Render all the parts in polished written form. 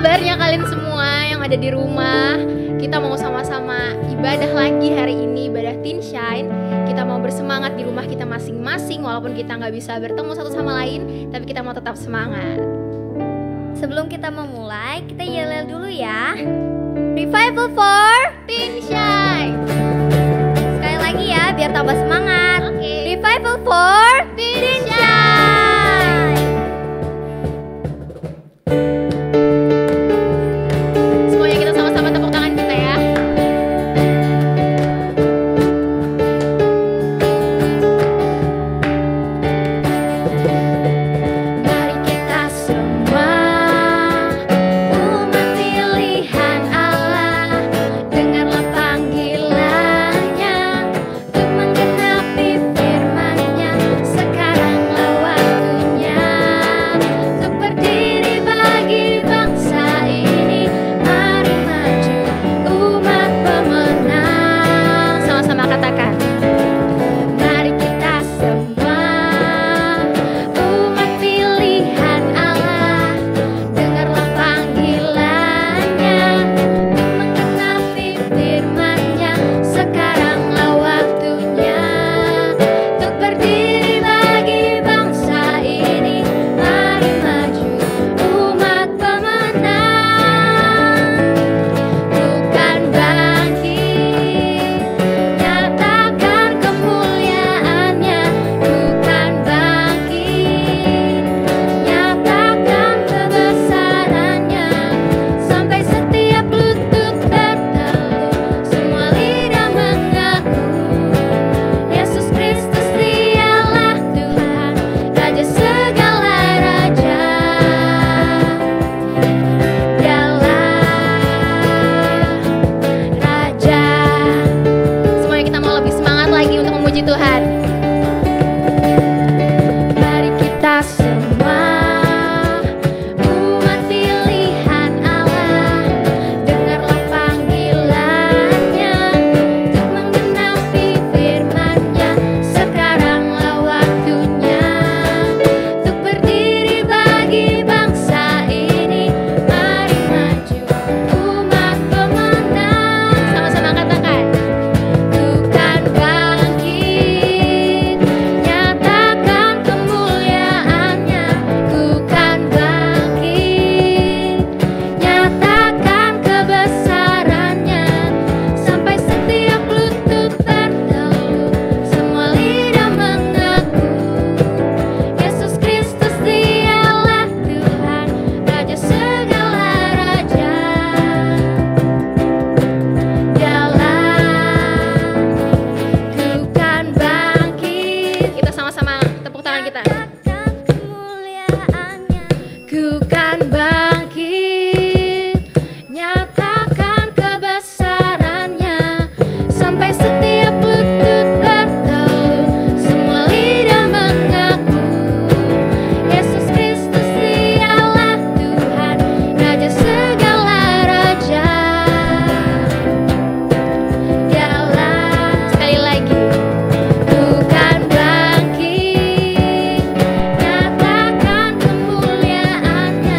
kabarnya kalian semua yang ada di rumah? Kita mau sama-sama ibadah lagi hari ini, ibadah Teen Shine. Kita mau bersemangat di rumah kita masing-masing, walaupun kita nggak bisa bertemu satu sama lain, tapi kita mau tetap semangat. Sebelum kita memulai, kita yel-yel dulu ya. Revival for Teen Shine. Sekali lagi ya, biar tambah semangat. Oke. Revival for Teen Shine. Semuanya kita sama-sama tepuk tangan kita ya. Mari kita semua umat pilihan Allah, dengarlah panggilannya untuk menggenapi firman-Nya. Sekaranglah waktunya untuk berdiri bagi bangsa ini. Mari maju umat pemenang. Sama-sama katakan. Mari kita semua umat pilihan Allah, dengarlah panggilannya untuk menggenapi firman-Nya. Sekaranglah waktunya untuk berdiri bagi bangsa ini. Mari maju umat pemenang. Bukan bangkit, nyatakan kemuliaan-Nya. Bukan bangkit, nyatakan kebesaran-Nya. Sampai setiap lutut bertelut, semua lidah mengaku Yesus Kristus Dialah Tuhan, Raja segala raja. Dialah Raja. Semuanya kita mau lebih semangat lagi untuk memuji Tuhan. Mari kita semua umat pilihan Allah, dengarlah panggilannya untuk menggenapi firman-Nya. Sekaranglah waktunya untuk berdiri bagi bangsa ini. Mari maju umat pemenang. Sama-sama katakan. Bukan bangkit, nyatakan kemuliaan-Nya. Bukan bangkit, nyatakan kebesaran-Nya. Sampai setiap lutut bertelut, semua lidah mengaku Yesus Kristus Dialah Tuhan, Raja segala raja. Dialah. Bukan bangkit, Kita sama-sama tepuk tangan kita. nyatakan kemuliaan-Nya. Bukan bangkit, nyatakan kebesaran-Nya. Sampai setiap lutut bertelut, semua lidah mengaku Yesus Kristus Dialah Tuhan, Raja segala raja. Dialah. Sekali lagi. Bukan bangkit, nyatakan kemuliaan-Nya.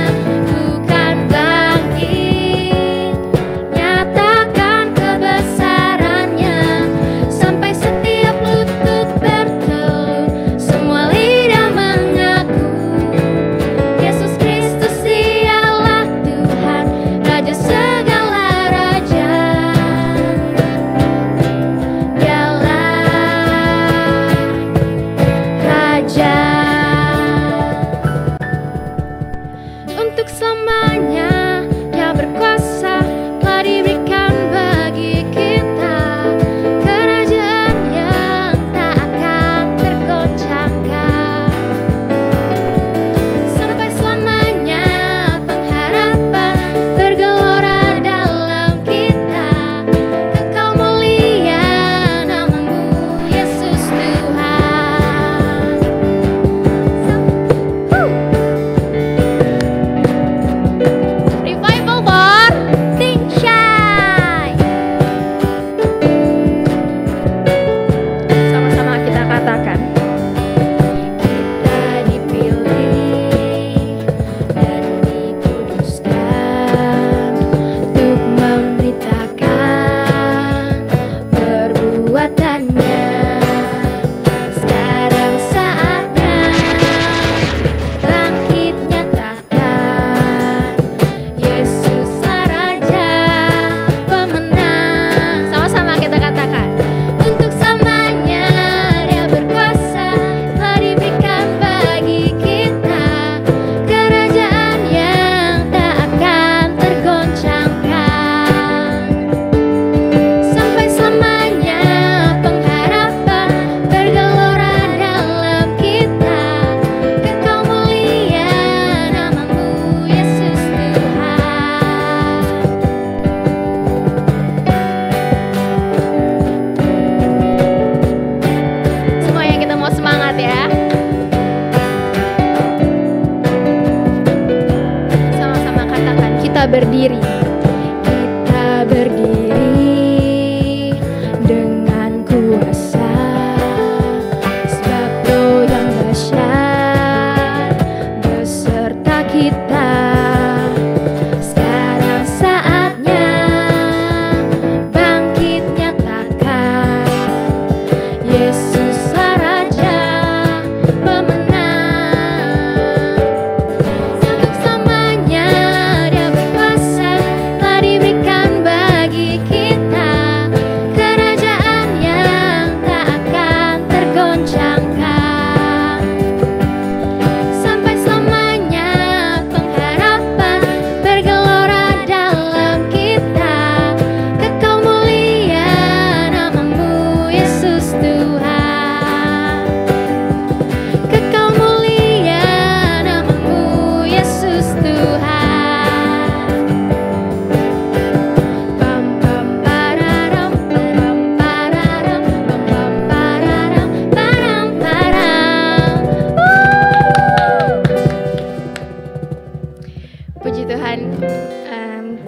Puji Tuhan,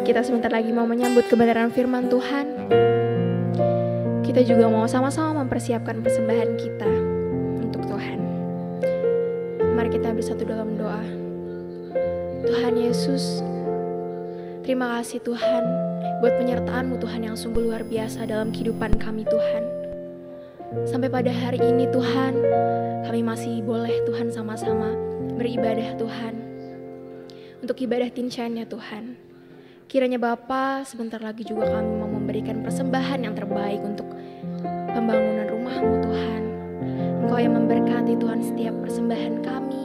kita sebentar lagi mau menyambut kebenaran firman Tuhan. Kita juga mau sama-sama mempersiapkan persembahan kita untuk Tuhan. Mari kita bersatu dalam doa. Tuhan Yesus, terima kasih Tuhan buat penyertaan-Mu Tuhan yang sungguh luar biasa dalam kehidupan kami Tuhan. Sampai pada hari ini Tuhan, kami masih boleh Tuhan sama-sama beribadah Tuhan. Untuk ibadah Teen Shine-nya Tuhan. Kiranya Bapa sebentar lagi juga kami mau memberikan persembahan yang terbaik untuk pembangunan rumah-Mu Tuhan. Engkau yang memberkati Tuhan setiap persembahan kami.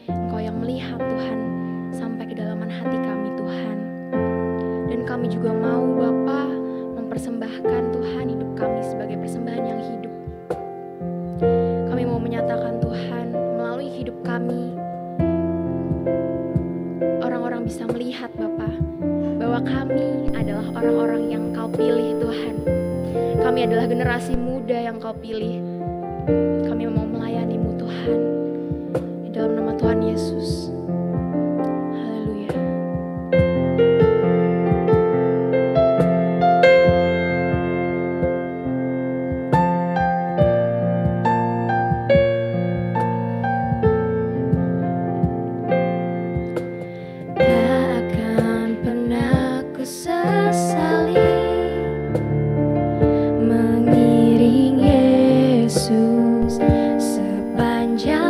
Engkau yang melihat Tuhan sampai kedalaman hati kami Tuhan. Dan kami juga mau Bapa mempersembahkan Tuhan hidup kami sebagai persembahan yang hidup. Kami mau menyatakan Tuhan melalui hidup kami, orang-orang bisa melihat Bapa bahwa kami adalah orang-orang yang Kau pilih Tuhan. Kami adalah generasi muda yang Kau pilih. Kami mau melayani-Mu Tuhan. Di dalam nama Tuhan Yesus. Haleluya. Mengiring Yesus sepanjang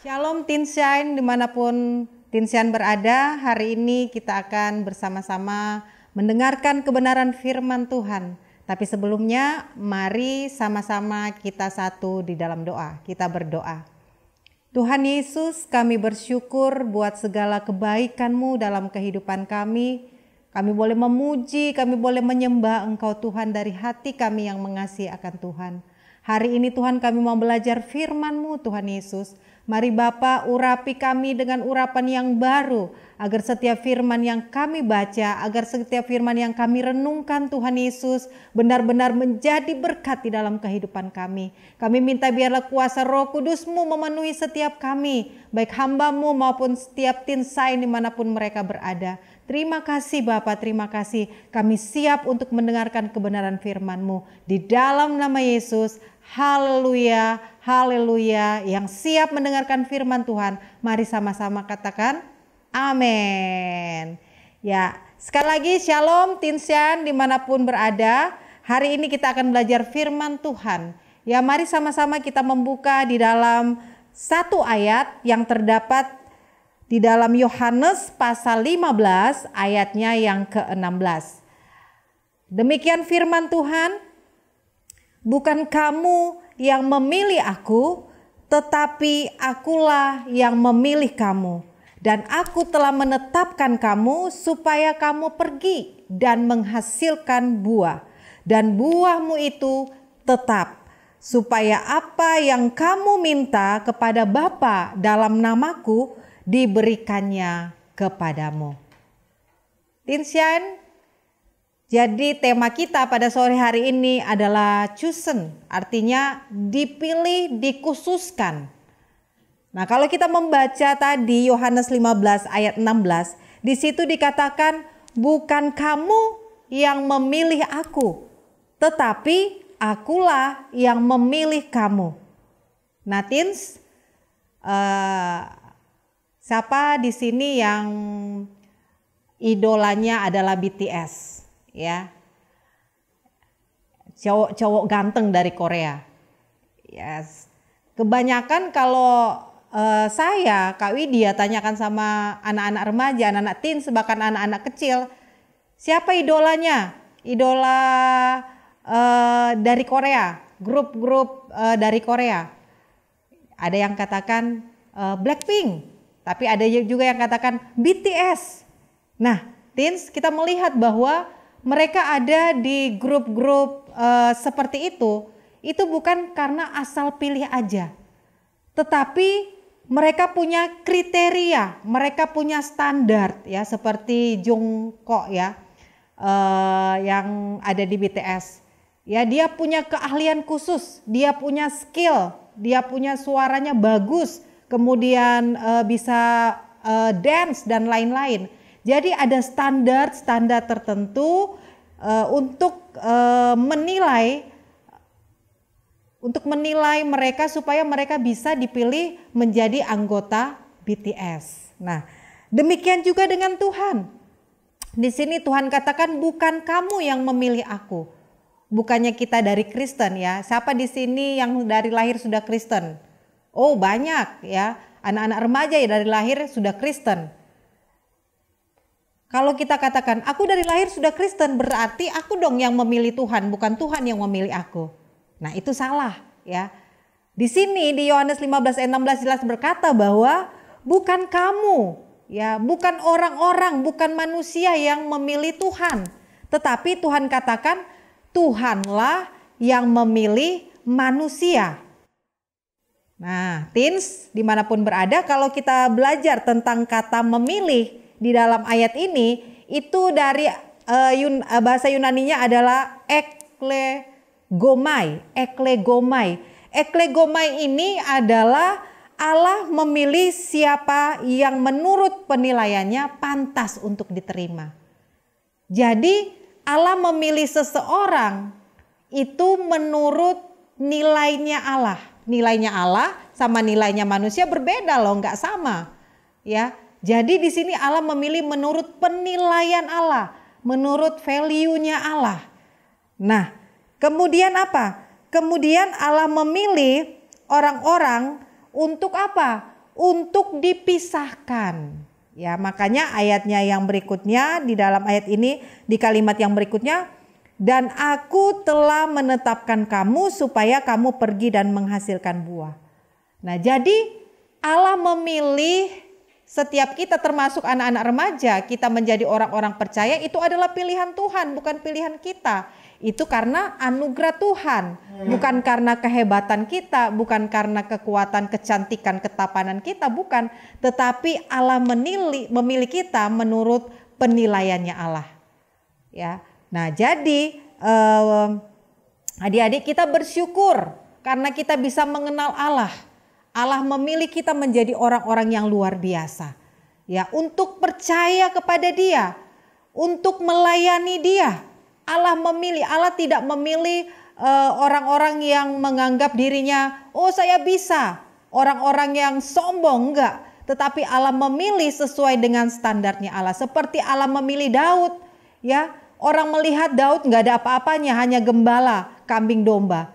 Shalom Teen Shine, dimanapun Teen Shine berada. Hari ini kita akan bersama-sama mendengarkan kebenaran firman Tuhan. Tapi sebelumnya mari sama-sama kita satu di dalam doa. Kita berdoa. Tuhan Yesus, kami bersyukur buat segala kebaikan-Mu dalam kehidupan kami. Kami boleh memuji, kami boleh menyembah Engkau Tuhan dari hati kami yang mengasihi akan Tuhan. Hari ini Tuhan kami mau belajar firman-Mu Tuhan Yesus. Mari Bapa urapi kami dengan urapan yang baru, agar setiap firman yang kami baca, agar setiap firman yang kami renungkan Tuhan Yesus benar-benar menjadi berkat di dalam kehidupan kami. Kami minta biarlah kuasa Roh Kudus-Mu memenuhi setiap kami, baik hamba-Mu maupun setiap Teen Shine dimanapun mereka berada. Terima kasih Bapa, terima kasih. Kami siap untuk mendengarkan kebenaran firman-Mu. Di dalam nama Yesus, haleluya, haleluya. Yang siap mendengarkan firman Tuhan, mari sama-sama katakan amin. Ya, sekali lagi shalom Teen Shine dimanapun berada. Hari ini kita akan belajar firman Tuhan. Ya, mari sama-sama kita membuka di dalam satu ayat yang terdapat di dalam Yohanes pasal 15 ayatnya yang ke-16. Demikian firman Tuhan, bukan kamu yang memilih aku, tetapi akulah yang memilih kamu. Dan aku telah menetapkan kamu supaya kamu pergi dan menghasilkan buah. Dan buahmu itu tetap, supaya apa yang kamu minta kepada Bapa dalam namaku, diberikannya kepadamu. Teen Shine, jadi tema kita pada sore hari ini adalah chosen, artinya dipilih, dikhususkan. Nah, kalau kita membaca tadi Yohanes 15 ayat 16, di situ dikatakan bukan kamu yang memilih aku, tetapi akulah yang memilih kamu. Nah, teens, siapa di sini yang idolanya adalah BTS, ya? Cowok ganteng dari Korea. Yes. Kebanyakan kalau saya, Kak Widya tanyakan sama anak-anak remaja, anak-anak teen, bahkan anak-anak kecil, siapa idolanya? Idola dari Korea, grup-grup dari Korea. Ada yang katakan Blackpink. Tapi ada juga yang katakan BTS. Nah, teens, kita melihat bahwa mereka ada di grup-grup seperti itu bukan karena asal pilih aja. Tetapi mereka punya kriteria, mereka punya standar ya, seperti Jungkook ya, yang ada di BTS. Ya, dia punya keahlian khusus, dia punya skill, dia punya suaranya bagus. Kemudian bisa dance dan lain-lain. Jadi ada standar tertentu untuk menilai mereka supaya mereka bisa dipilih menjadi anggota BTS. Nah, demikian juga dengan Tuhan. Di sini Tuhan katakan bukan kamu yang memilih aku. Bukannya kita dari Kristen ya. Siapa di sini yang dari lahir sudah Kristen? Oh, banyak ya, anak-anak remaja ya dari lahir sudah Kristen. Kalau kita katakan aku dari lahir sudah Kristen, berarti aku dong yang memilih Tuhan, bukan Tuhan yang memilih aku. Nah, itu salah ya. Di sini di Yohanes 15 ayat 16 jelas berkata bahwa bukan kamu ya, bukan orang-orang, bukan manusia yang memilih Tuhan, tetapi Tuhan katakan Tuhanlah yang memilih manusia. Nah, teens dimanapun berada, kalau kita belajar tentang kata memilih di dalam ayat ini, itu dari bahasa Yunaninya adalah eklegomai. Eklegomai ini adalah Allah memilih siapa yang menurut penilaiannya pantas untuk diterima. Jadi Allah memilih seseorang itu menurut nilainya Allah. Nilainya Allah sama nilainya manusia berbeda loh, nggak sama. Ya, jadi di sini Allah memilih menurut penilaian Allah, menurut value-nya Allah. Nah, kemudian apa? Kemudian Allah memilih orang-orang untuk apa? untuk dipisahkan. Ya, makanya ayatnya yang berikutnya di dalam ayat ini, di kalimat yang berikutnya, dan aku telah menetapkan kamu supaya kamu pergi dan menghasilkan buah. Nah, jadi Allah memilih setiap kita, termasuk anak-anak remaja, kita menjadi orang-orang percaya, itu adalah pilihan Tuhan, bukan pilihan kita. Itu karena anugerah Tuhan, bukan karena kehebatan kita, bukan karena kekuatan, kecantikan, ketapanan kita, bukan. Tetapi Allah memilih kita menurut penilaiannya Allah. Ya. Nah, jadi adik-adik, kita bersyukur karena kita bisa mengenal Allah. Allah memilih kita menjadi orang-orang yang luar biasa. Ya, untuk percaya kepada Dia, untuk melayani Dia. Allah memilih, Allah tidak memilih orang-orang yang menganggap dirinya, oh saya bisa. Orang-orang yang sombong, enggak. Tetapi Allah memilih sesuai dengan standarnya Allah. Seperti Allah memilih Daud, ya. Orang melihat Daud nggak ada apa-apanya, hanya gembala kambing domba.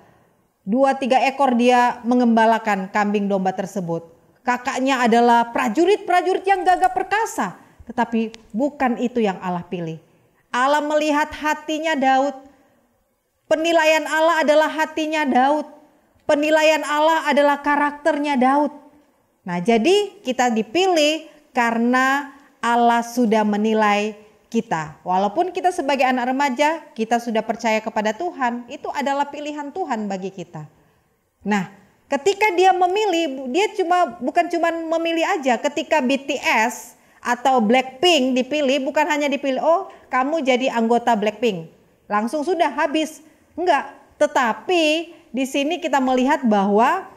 2-3 ekor dia mengembalakan kambing domba tersebut. Kakaknya adalah prajurit-prajurit yang gagah perkasa. Tetapi bukan itu yang Allah pilih. Allah melihat hatinya Daud. Penilaian Allah adalah hatinya Daud. Penilaian Allah adalah karakternya Daud. Nah, jadi kita dipilih karena Allah sudah menilai kita. Walaupun kita sebagai anak remaja, kita sudah percaya kepada Tuhan, itu adalah pilihan Tuhan bagi kita. Nah, ketika dia memilih, dia bukan cuma memilih aja. Ketika BTS atau Blackpink dipilih, bukan hanya dipilih, oh kamu jadi anggota Blackpink, langsung sudah habis. Enggak, tetapi di sini kita melihat bahwa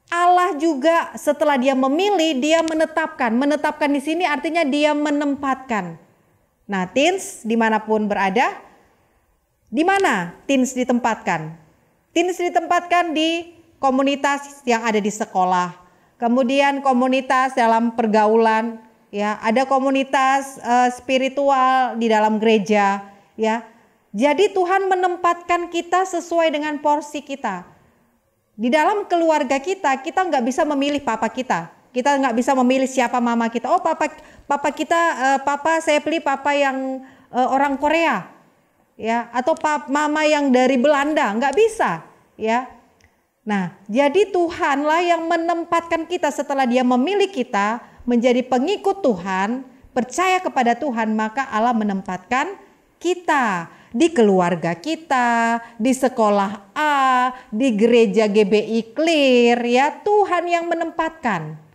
Allah juga setelah dia memilih, dia menetapkan. Menetapkan di sini artinya dia menempatkan. Nah, teens dimanapun berada, di mana teens ditempatkan? Teens ditempatkan di komunitas yang ada di sekolah, kemudian komunitas dalam pergaulan, ya, ada komunitas spiritual di dalam gereja, ya. Jadi Tuhan menempatkan kita sesuai dengan porsi kita. Di dalam keluarga kita nggak bisa memilih papa kita. Kita nggak bisa memilih siapa mama kita. Oh papa kita, papa saya pilih papa yang orang Korea, ya, atau mama yang dari Belanda, nggak bisa, ya. Nah, jadi Tuhanlah yang menempatkan kita setelah Dia memilih kita menjadi pengikut Tuhan, percaya kepada Tuhan, maka Allah menempatkan kita di keluarga kita, di sekolah A, di gereja GBI Clear, ya. Tuhan yang menempatkan.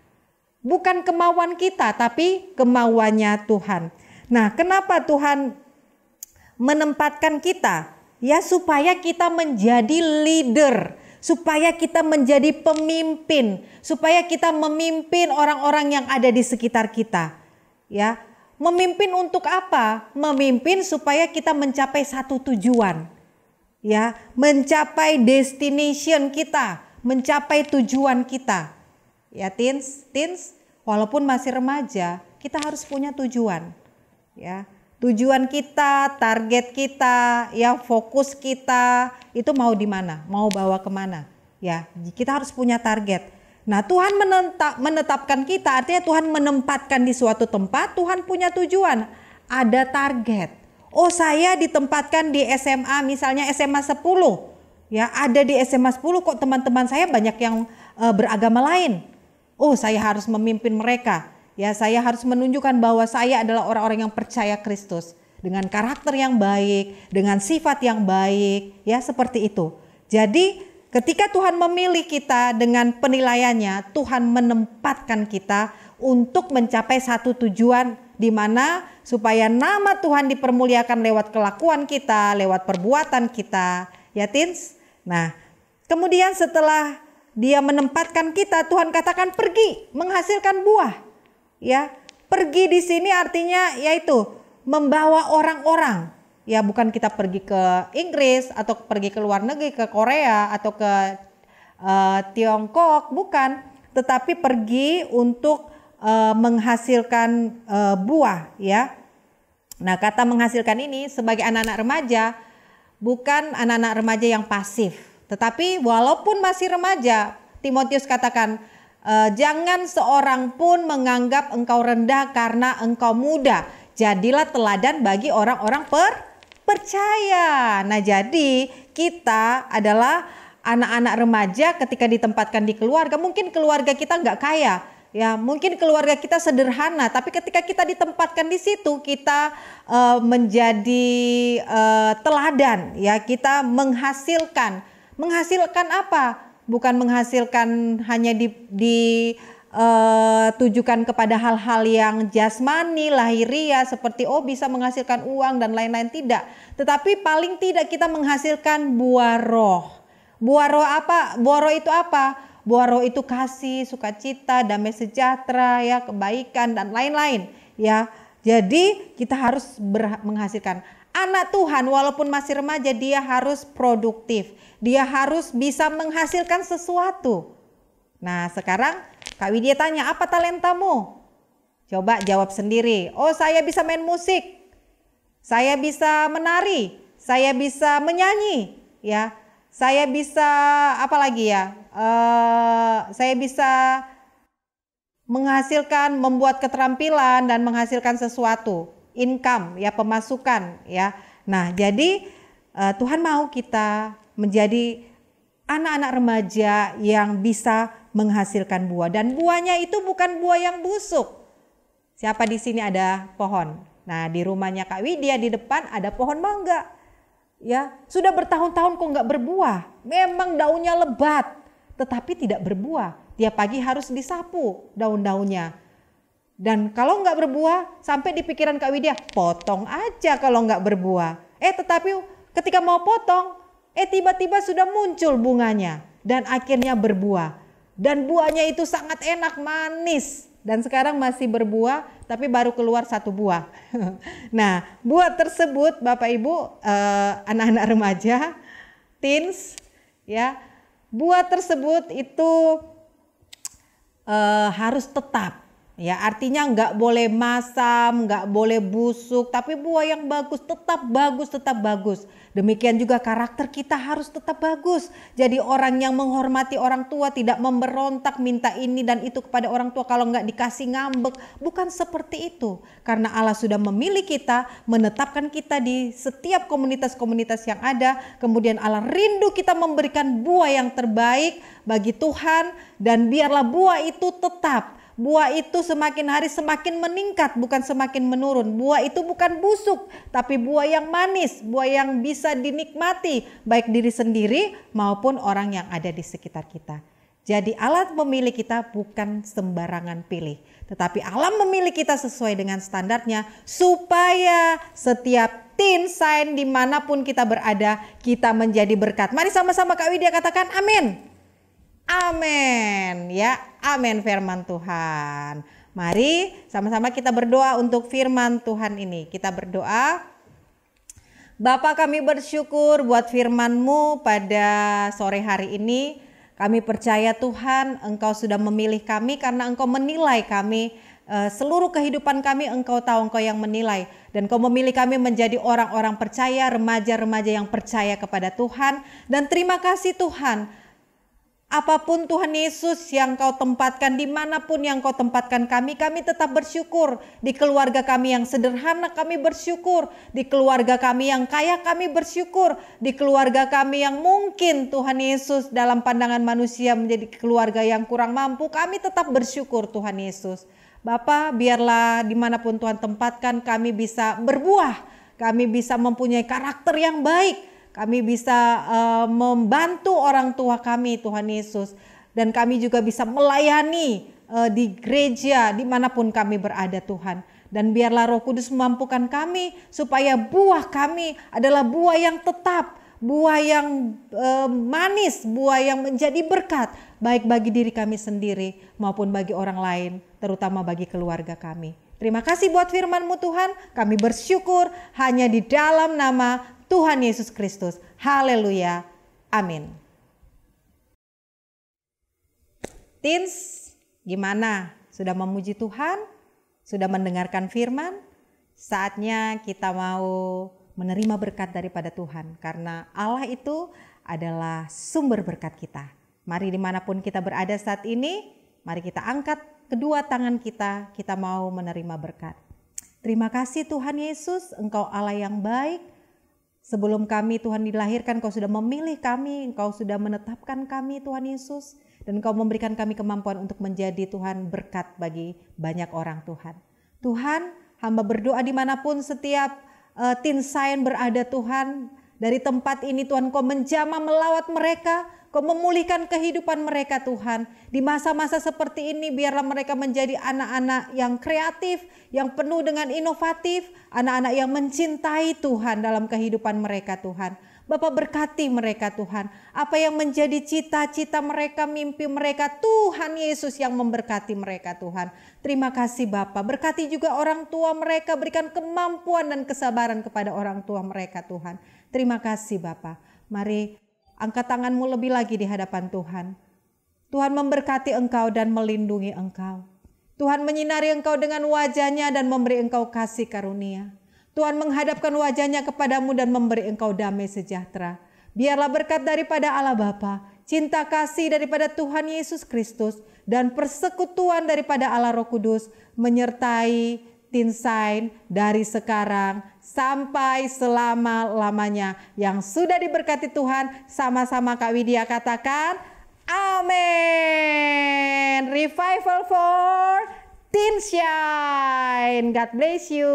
Bukan kemauan kita, tapi kemauannya Tuhan. Nah, kenapa Tuhan menempatkan kita? Ya, supaya kita menjadi leader, supaya kita menjadi pemimpin, supaya kita memimpin orang-orang yang ada di sekitar kita. Ya, memimpin untuk apa? Memimpin supaya kita mencapai satu tujuan. Ya, mencapai destination kita, mencapai tujuan kita. Ya, teens, walaupun masih remaja, kita harus punya tujuan. Ya, tujuan kita, target kita, ya, fokus kita itu mau di mana, mau bawa kemana. Ya, kita harus punya target. Nah, Tuhan menetapkan kita, artinya Tuhan menempatkan di suatu tempat, Tuhan punya tujuan, ada target. Oh, saya ditempatkan di SMA, misalnya SMA 10. Ya, ada di SMA 10 kok teman-teman saya banyak yang beragama lain. Oh, saya harus memimpin mereka. Ya, saya harus menunjukkan bahwa saya adalah orang-orang yang percaya Kristus dengan karakter yang baik, dengan sifat yang baik, ya, seperti itu. Jadi, ketika Tuhan memilih kita dengan penilaiannya, Tuhan menempatkan kita untuk mencapai satu tujuan di mana supaya nama Tuhan dipermuliakan lewat kelakuan kita, lewat perbuatan kita, ya, teens. Nah, kemudian setelah Dia menempatkan kita, Tuhan katakan pergi menghasilkan buah. Ya, pergi di sini artinya yaitu membawa orang-orang. Ya, bukan kita pergi ke Inggris atau pergi ke luar negeri, ke Korea atau ke Tiongkok, bukan. Tetapi pergi untuk menghasilkan buah, ya. Nah, kata menghasilkan ini sebagai anak-anak remaja, bukan anak-anak remaja yang pasif. Tetapi walaupun masih remaja, Timotius katakan, Jangan seorang pun menganggap engkau rendah karena engkau muda. Jadilah teladan bagi orang-orang percaya. Nah, jadi kita adalah anak-anak remaja ketika ditempatkan di keluarga. Mungkin keluarga kita nggak kaya, ya, mungkin keluarga kita sederhana, tapi ketika kita ditempatkan di situ, kita menjadi teladan, ya, kita menghasilkan apa? Bukan menghasilkan hanya ditujukan kepada hal-hal yang jasmani, lahiriah, seperti bisa menghasilkan uang dan lain-lain, tidak. Tetapi paling tidak kita menghasilkan buah roh. Buah roh apa? Buah roh itu apa? Buah roh itu kasih, sukacita, damai sejahtera, ya, kebaikan dan lain-lain, ya. Jadi kita harus menghasilkan. Anak Tuhan walaupun masih remaja, dia harus produktif. Dia harus bisa menghasilkan sesuatu. Nah, sekarang Kak Widya tanya, apa talentamu? Coba jawab sendiri. Oh, saya bisa main musik. Saya bisa menari. Saya bisa menyanyi, ya. Saya bisa apa lagi, ya? Saya bisa menghasilkan, membuat keterampilan dan menghasilkan sesuatu, income, ya, pemasukan, ya. Nah, jadi Tuhan mau kita menjadi anak-anak remaja yang bisa menghasilkan buah, dan buahnya itu bukan buah yang busuk. Siapa di sini ada pohon? Nah, di rumahnya Kak Widya di depan ada pohon mangga. Ya, sudah bertahun-tahun kok nggak berbuah. Memang daunnya lebat, tetapi tidak berbuah. Tiap pagi harus disapu daun-daunnya. Dan kalau nggak berbuah, sampai di pikiran Kak Widya, potong aja kalau nggak berbuah. Tetapi ketika mau potong, tiba-tiba sudah muncul bunganya dan akhirnya berbuah. Dan buahnya itu sangat enak, manis. Dan sekarang masih berbuah, tapi baru keluar 1 buah. Nah, buah tersebut Bapak Ibu, anak-anak remaja, teens, ya, buah tersebut itu harus tetap, ya, artinya nggak boleh masam, nggak boleh busuk, tapi buah yang bagus, tetap bagus. Demikian juga karakter kita harus tetap bagus. Jadi orang yang menghormati orang tua, tidak memberontak minta ini dan itu kepada orang tua, kalau nggak dikasih ngambek. Bukan seperti itu. Karena Allah sudah memilih kita, menetapkan kita di setiap komunitas-komunitas yang ada. Kemudian Allah rindu kita memberikan buah yang terbaik bagi Tuhan, dan biarlah buah itu tetap. Buah itu semakin hari semakin meningkat, bukan semakin menurun. Buah itu bukan busuk, tapi buah yang manis, buah yang bisa dinikmati baik diri sendiri maupun orang yang ada di sekitar kita. Jadi Allah memilih kita bukan sembarangan pilih, tetapi Allah memilih kita sesuai dengan standarnya, supaya setiap teen sign dimanapun kita berada, kita menjadi berkat. Mari sama-sama Kak Widya katakan amin. Amin, ya, amin firman Tuhan. Mari sama-sama kita berdoa untuk firman Tuhan ini. Kita berdoa. Bapa, kami bersyukur buat firman-Mu pada sore hari ini. Kami percaya Tuhan, Engkau sudah memilih kami karena Engkau menilai kami. Seluruh kehidupan kami Engkau tahu, Engkau yang menilai. Dan Engkau memilih kami menjadi orang-orang percaya, remaja-remaja yang percaya kepada Tuhan. Dan terima kasih Tuhan. Apapun Tuhan Yesus yang Kau tempatkan, dimanapun yang Kau tempatkan kami tetap bersyukur. Di keluarga kami yang sederhana kami bersyukur. Di keluarga kami yang kaya kami bersyukur. Di keluarga kami yang mungkin Tuhan Yesus dalam pandangan manusia menjadi keluarga yang kurang mampu, kami tetap bersyukur Tuhan Yesus. Bapa, biarlah dimanapun Tuhan tempatkan kami bisa berbuah. Kami bisa mempunyai karakter yang baik. Kami bisa membantu orang tua kami Tuhan Yesus. Dan kami juga bisa melayani di gereja dimanapun kami berada Tuhan. Dan biarlah Roh Kudus memampukan kami supaya buah kami adalah buah yang tetap. Buah yang manis, buah yang menjadi berkat. Baik bagi diri kami sendiri maupun bagi orang lain, terutama bagi keluarga kami. Terima kasih buat firman-Mu Tuhan. Kami bersyukur hanya di dalam nama Tuhan Yesus Kristus. Haleluya. Amin. Teens, gimana? Sudah memuji Tuhan? Sudah mendengarkan firman? Saatnya kita mau menerima berkat daripada Tuhan. Karena Allah itu adalah sumber berkat kita. Mari dimanapun kita berada saat ini, mari kita angkat kedua tangan kita mau menerima berkat. Terima kasih Tuhan Yesus, Engkau Allah yang baik. Sebelum kami Tuhan dilahirkan, Engkau sudah memilih kami, Engkau sudah menetapkan kami Tuhan Yesus. Dan Engkau memberikan kami kemampuan untuk menjadi Tuhan berkat bagi banyak orang Tuhan. Tuhan, hamba berdoa dimanapun setiap Teen Shine berada Tuhan. Dari tempat ini Tuhan, Kau menjamah melawat mereka, Kau memulihkan kehidupan mereka Tuhan. Di masa-masa seperti ini biarlah mereka menjadi anak-anak yang kreatif, yang penuh dengan inovatif, anak-anak yang mencintai Tuhan dalam kehidupan mereka Tuhan. Bapak berkati mereka Tuhan. Apa yang menjadi cita-cita mereka, mimpi mereka, Tuhan Yesus yang memberkati mereka Tuhan. Terima kasih Bapak. Berkati juga orang tua mereka, berikan kemampuan dan kesabaran kepada orang tua mereka Tuhan. Terima kasih Bapak. Mari angkat tanganmu lebih lagi di hadapan Tuhan. Tuhan memberkati engkau dan melindungi engkau. Tuhan menyinari engkau dengan wajahnya dan memberi engkau kasih karunia. Tuhan menghadapkan wajahnya kepadamu dan memberi engkau damai sejahtera. Biarlah berkat daripada Allah Bapa, cinta kasih daripada Tuhan Yesus Kristus, dan persekutuan daripada Allah Roh Kudus menyertai Teen Shine dari sekarang sampai selama-lamanya. Yang sudah diberkati Tuhan, sama-sama Kak Widya katakan, amin. Revival for Teen Shine. God bless you.